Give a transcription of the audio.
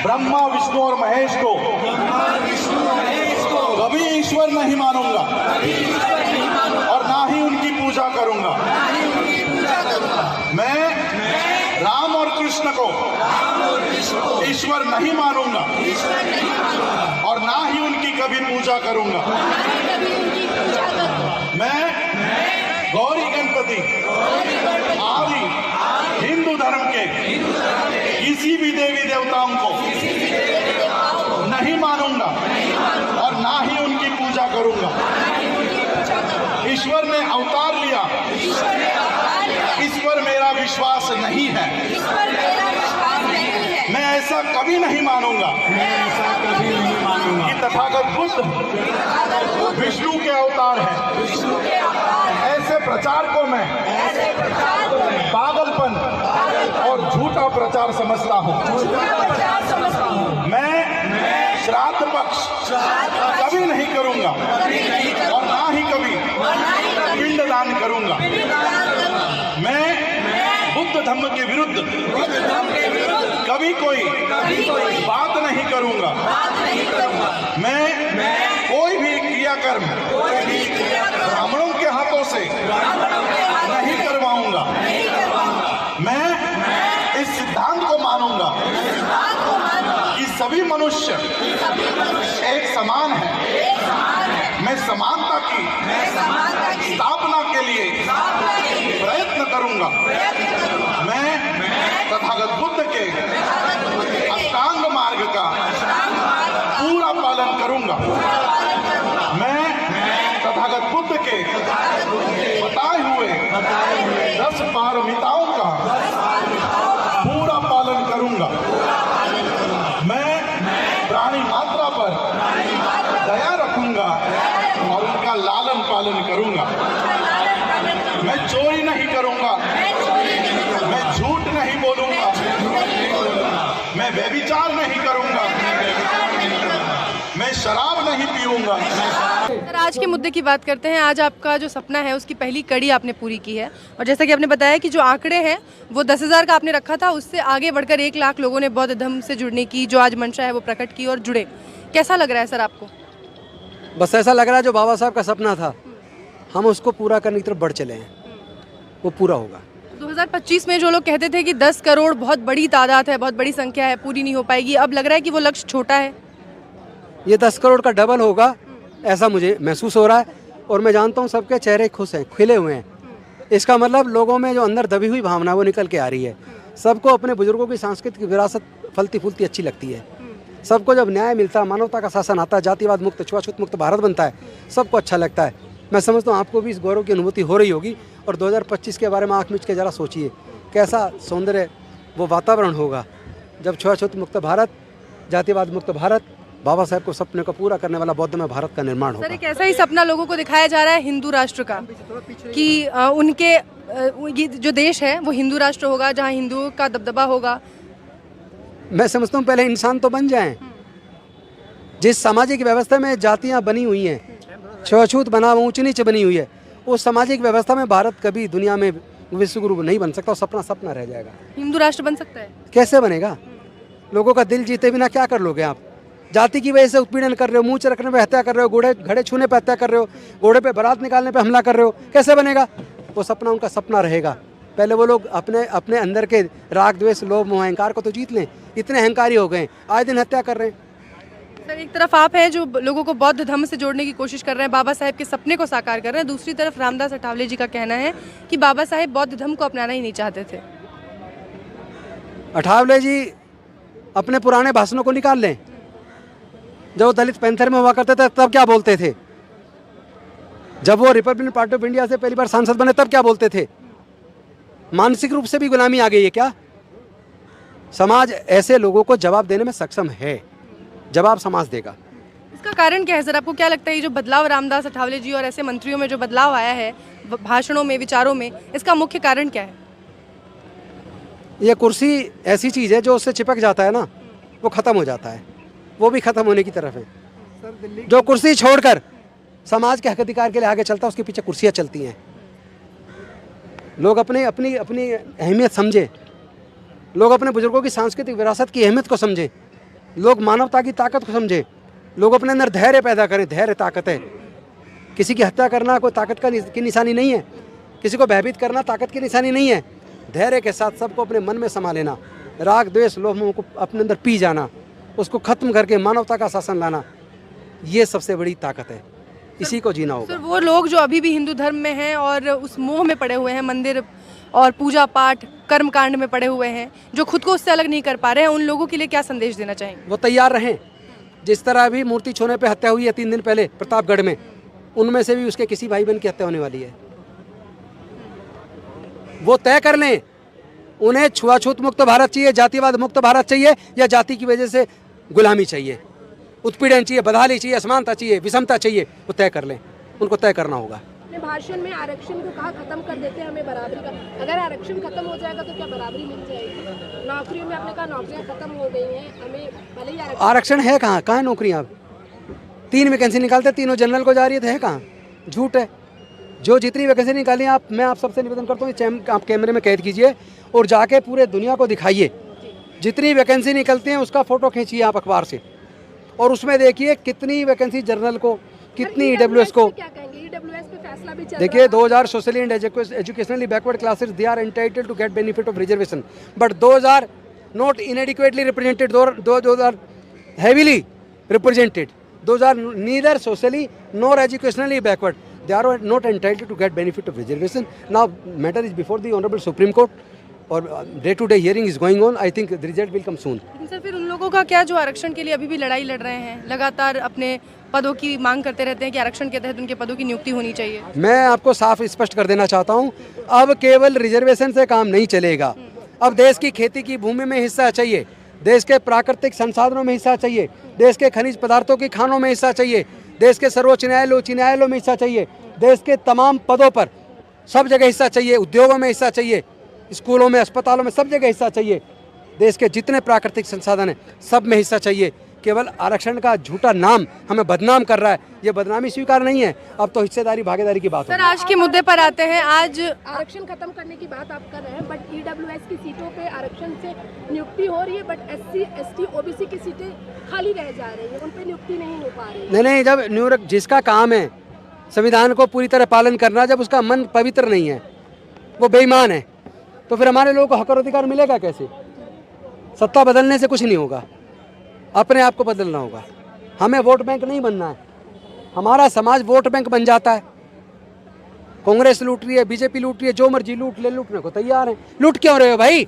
ब्रह्मा विष्णु और महेश को कभी ईश्वर नहीं मानूंगा और ना ही उनकी पूजा करूंगा। मैं राम और कृष्ण को ईश्वर नहीं मानूंगा और ना ही उनकी कभी पूजा करूंगा। मैं गौरी गणपति आदि हिंदू धर्म के किसी भी देवी देवताओं को नहीं मानूंगा और ना ही उनकी पूजा करूंगा। ईश्वर ने अवतार लिया, इस पर मेरा विश्वास नहीं है। मैं ऐसा कभी नहीं मानूंगा कि तथागत बुद्ध विष्णु के अवतार हैं। ऐसे प्रचार को मैं पागलपन और झूठा प्रचार समझता हूँ। मैं श्राद्ध पक्ष कभी नहीं करूंगा और ना ही कभी पिंडदान करूंगा। मैं बुद्ध धर्म के विरुद्ध कभी कोई बात नहीं करूंगा। मैं कोई भी क्रियाकर्म ब्राह्मणों के हाथों से नहीं करवाऊंगा। मैं इस सिद्धांत को मानूंगा कि सभी मनुष्य एक समान है। मैं समानता की स्थापना के लिए प्रयत्न करूंगा। मैं तथागत बुद्ध के अष्टांग मार्ग का पूरा पालन करूंगा। मैं तथागत बुद्ध के बताए हुए 10 पारमिताओं का पूरा पालन करूंगा। मैं प्राणी मात्रा पर दया रखूंगा और उनका लालन पालन करूंगा। मैं चोरी नहीं करूंगा, मैं झूठ नहीं बोलूंगा, मैं व्यभिचार नहीं करूंगा, मैं शराब नहीं पीऊंगा। सर, आज के मुद्दे की बात करते हैं। आज आपका जो सपना है उसकी पहली कड़ी आपने पूरी की है और जैसा कि आपने बताया कि जो आंकड़े हैं वो 10,000 का आपने रखा था, उससे आगे बढ़कर 1 लाख लोगों ने बौद्ध धर्म से जुड़ने की जो आज मंशा है वो प्रकट की और जुड़े। कैसा लग रहा है सर आपको? बस ऐसा लग रहा है जो बाबा साहब का सपना था हम उसको पूरा करने की तरफ बढ़ चले हैं, वो पूरा होगा। 2025 में जो लोग कहते थे कि 10 करोड़ बहुत बड़ी तादाद है, बहुत बड़ी संख्या है, पूरी नहीं हो पाएगी, अब लग रहा है कि वो लक्ष्य छोटा है। ये 10 करोड़ का डबल होगा ऐसा मुझे महसूस हो रहा है और मैं जानता हूँ सबके चेहरे खुश हैं, खिले हुए हैं। इसका मतलब लोगों में जो अंदर दबी हुई भावना वो निकल के आ रही है। सबको अपने बुजुर्गों की सांस्कृतिक विरासत फलती फूलती अच्छी लगती है। सबको जब न्याय मिलता, मानवता का शासन आता है, जातिवाद मुक्त, छुआछूत मुक्त भारत बनता है, सबको अच्छा लगता है। मैं समझता हूँ आपको भी इस गौरव की अनुभूति हो रही होगी और 2025 के बारे में आँख मीच के ज़रा सोचिए कैसा सौंदर्य वो वातावरण होगा जब छुआछूत मुक्त भारत, जातिवाद मुक्त भारत, बाबा साहब को सपने को पूरा करने वाला बौद्ध में भारत का निर्माण होगा। सर, एक ऐसा ही सपना लोगों को दिखाया जा रहा है हिंदू राष्ट्र का कि उनके ये जो देश है वो हिंदू राष्ट्र होगा जहाँ हिंदुओं का दबदबा होगा। मैं समझता हूँ पहले इंसान तो बन जाएं। जिस सामाजिक व्यवस्था में जातियाँ बनी हुई हैं, छुआछूत बना, ऊंच नीच बनी हुई है, उस सामाजिक व्यवस्था में भारत कभी दुनिया में विश्वगुरु नहीं बन सकता और सपना सपना रह जाएगा। हिंदू राष्ट्र बन सकता है? कैसे बनेगा? लोगों का दिल जीते बिना क्या कर लोगे आप? जाति की वजह से उत्पीड़न कर रहे हो, मुँह रखने पे हत्या कर रहे हो, घड़े छूने पे हत्या कर रहे हो, घोड़े पे बारात निकालने पे हमला कर रहे हो, कैसे बनेगा? वो सपना उनका सपना रहेगा। पहले वो लोग अपने अंदर के राग द्वेष लोभ मोह अहंकार को तो जीत लें। इतने अहंकारी हो गए, आए दिन हत्या कर रहे हैं। सर, एक तरफ आप हैं जो लोगों को बौद्ध धर्म से जोड़ने की कोशिश कर रहे हैं, बाबा साहेब के सपने को साकार कर रहे हैं, दूसरी तरफ रामदास अठावले जी का कहना है कि बाबा साहेब बौद्ध धर्म को अपनाना ही नहीं चाहते थे। अठावले जी अपने पुराने भाषणों को निकाल लें। जब वो दलित पैंथर में हुआ करते थे तब क्या बोलते थे? जब वो रिपब्लिकन पार्टी ऑफ इंडिया से पहली बार सांसद बने तब क्या बोलते थे? मानसिक रूप से भी गुलामी आ गई है क्या? समाज ऐसे लोगों को जवाब देने में सक्षम है, जवाब समाज देगा। इसका कारण क्या है सर? आपको क्या लगता है ये जो बदलाव रामदास अठावले जी और ऐसे मंत्रियों में जो बदलाव आया है भाषणों में, विचारों में, इसका मुख्य कारण क्या है? ये कुर्सी ऐसी चीज़ है जो उससे चिपक जाता है ना, वो ख़त्म हो जाता है, वो भी ख़त्म होने की तरफ है। जो कुर्सी छोड़कर समाज के हक अधिकार के लिए आगे चलता है उसके पीछे कुर्सियाँ चलती हैं। लोग अपनी अपनी अपनी अहमियत समझें, लोग अपने बुजुर्गों की सांस्कृतिक विरासत की अहमियत को समझें, लोग मानवता की ताकत को समझें, लोग अपने अंदर धैर्य पैदा करें। धैर्य ताकत है। किसी की हत्या करना कोई ताकत की निशानी नहीं है, किसी को भयभीत करना ताकत की निशानी नहीं है। धैर्य के साथ सबको अपने मन में समा लेना, राग द्वेष लोभ मोह को अपने अंदर पी जाना, उसको खत्म करके मानवता का शासन लाना, ये सबसे बड़ी ताकत है। इसी को जीना होगा। सर वो लोग जो अभी भी हिंदू धर्म में हैं और उस मोह में पड़े हुए हैं, मंदिर और पूजा पाठ कर्म कांड में पड़े हुए हैं, जो खुद को उससे अलग नहीं कर पा रहे हैं, उन लोगों के लिए क्या संदेश देना चाहेंगे? वो तैयार रहें। जिस तरह अभी मूर्ति छूने पे हत्या हुई है 3 दिन पहले प्रतापगढ़ में, उनमें से भी उसके किसी भाई बहन की हत्या होने वाली है। वो तय कर लें, उन्हें छुआछूत मुक्त भारत चाहिए, जातिवाद मुक्त भारत चाहिए, या जाति की वजह से गुलामी चाहिए, उत्पीड़न चाहिए, बदहाली चाहिए, असमानता चाहिए, विषमता चाहिए। वो तय कर लें, उनको तय करना होगा। अपने भाषण में आरक्षण को कहा खत्म कर देते हैं हमें बराबरी का। अगर आरक्षण खत्म हो जाएगा तो क्या बराबरी मिल जाएगी? नौकरियों में आपने कहा नौकरियां खत्म हो गई हैं, हमें भले ही आरक्षण है कहाँ? कहाँ है नौकरियाँ? अब 3 वैकेंसी निकालते, तीनों जनरल को जा रही है कहाँ? झूठ है। जो जितनी वैकेंसी निकाली मैं आप सबसे निवेदन करता हूँ, आप कैमरे में कैद कीजिए और जाके पूरे दुनिया को दिखाइए। जितनी वैकेंसी निकलती हैं उसका फोटो खींचिए आप अखबार से, और उसमें देखिए कितनी वैकेंसी जनरल को, कितनी EWS को। क्या कहेंगे? EWS पे फैसला भी चल देखिए 2000 socially and educationally backward classes they are entitled to get benefit of reservation, but those are not inadequately represented, those are heavily represented, those are neither socially nor educationally backward, they are not entitled to get benefit of reservation. Now matter is before the honorable Supreme Court, और day to day hearing is going on. I think the result will come soon. लेकिन sir फिर उन लोगों का क्या जो आरक्षण के लिए अभी भी लड़ाई लड़ रहे हैं, लगातार अपने पदों की मांग करते रहते हैं कि आरक्षण के तहत उनके पदों की नियुक्ति होनी चाहिए? मैं आपको साफ स्पष्ट कर देना चाहता हूं, अब केवल रिजर्वेशन से काम नहीं चलेगा। अब देश की खेती की भूमि में हिस्सा चाहिए, देश के प्राकृतिक संसाधनों में हिस्सा चाहिए, देश के खनिज पदार्थों की खानों में हिस्सा चाहिए, देश के सर्वोच्च न्यायालयों उच्च न्यायालयों में हिस्सा चाहिए, देश के तमाम पदों पर सब जगह हिस्सा चाहिए, उद्योगों में हिस्सा चाहिए, स्कूलों में, अस्पतालों में, सब जगह हिस्सा चाहिए। देश के जितने प्राकृतिक संसाधन हैं सब में हिस्सा चाहिए। केवल आरक्षण का झूठा नाम हमें बदनाम कर रहा है, ये बदनामी स्वीकार नहीं है। अब तो हिस्सेदारी भागीदारी की बात है। सर आज के मुद्दे पर आते हैं। आज आरक्षण खत्म करने की बात आप कर रहे हैं, बट EWS की सीटों पे आरक्षण से नियुक्ति हो रही है, बट SC ST OBC की सीटें खाली रह जा रही है, उन पे नियुक्ति नहीं हो पा रही है। नहीं, जब न्यूयॉर्क जिसका काम है संविधान को पूरी तरह पालन करना, जब उसका मन पवित्र नहीं है, वो बेईमान है, तो फिर हमारे लोगों को हक और अधिकार मिलेगा कैसे? सत्ता बदलने से कुछ नहीं होगा, अपने आप को बदलना होगा। हमें वोट बैंक नहीं बनना है, हमारा समाज वोट बैंक बन जाता है। कांग्रेस लूट रही है, बीजेपी लूट रही है, जो मर्जी लूट ले, लूटने को तैयार है। लूट क्यों रहे हो भाई?